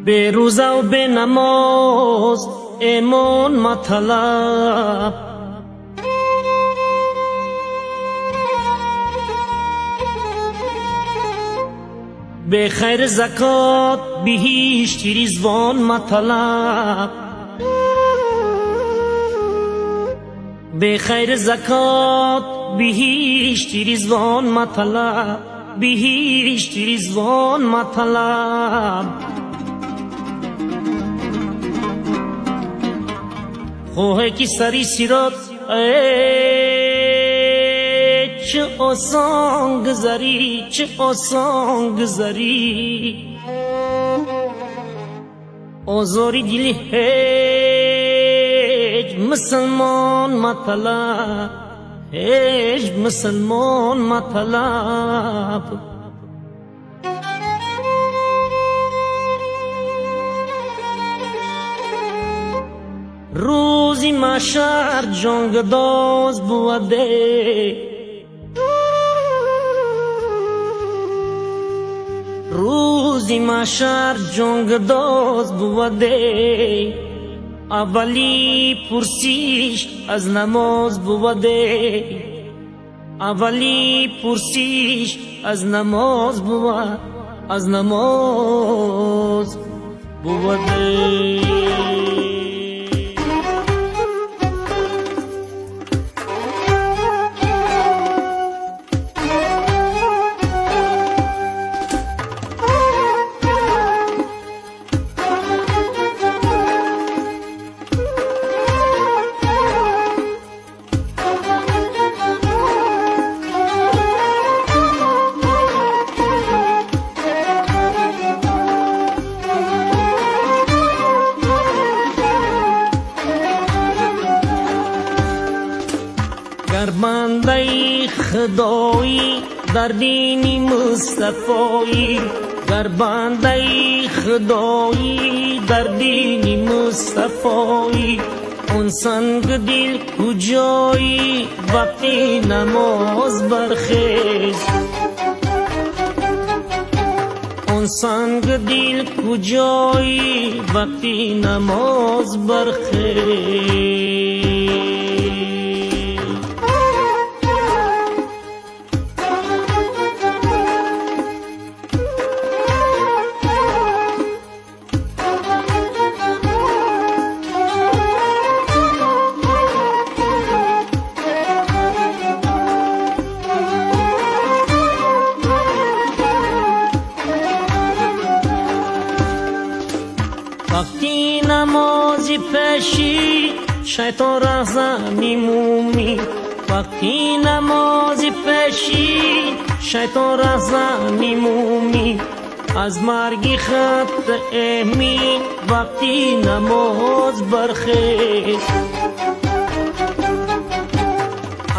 به روزه و به نماز ایمان مطلب، به خیر زکات بهشتی رضوان مطلب، به خیر زکات بهشتی رضوان مطلب، بهشتی رضوان مطلب. خواه کی سری سیرات چه آسان گذری، چه آسان گذری، آزاری دلی هیچ مسلمان مطلب، هیچ مسلمان مطلب. روزی محشر جنگداز بوده، روزی محشر جنگداز بوده، اولی پرسیش از نماز بوده، اولی پرسیش از نماز بود، از نماز بوده. گر بنده خدایی در دین مصطفی، گر بنده خدایی در دین مصطفی، اون سنگ دل کجایی وقتی نماز برخیز، اون سنگ دل کجایی وقتی نماز برخیز. وقتی نمازی پیشی شیطان رهزن میمومی، وقتی نمازی پیشی شیطان رهزن میمومی، از مرگی خط امی وقتی نماز برخیز،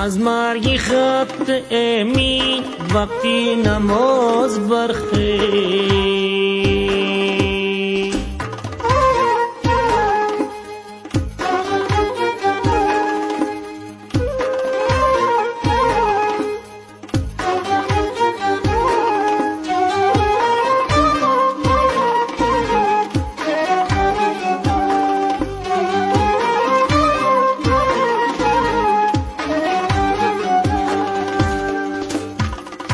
از مرگی خط امی وقتی نماز برخیز.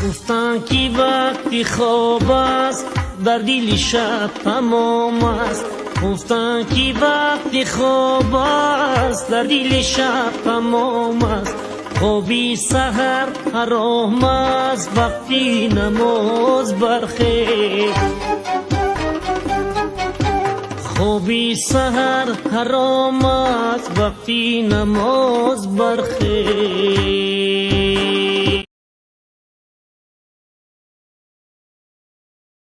گفتن که وقتی خواب است در دل شب تمام است، گفتن که وقتی خواب است در دل شب تمام است، خوابی سحر حرام است وقتی نماز برخیز، خوابی سحر حرام است وقتی نماز برخیز.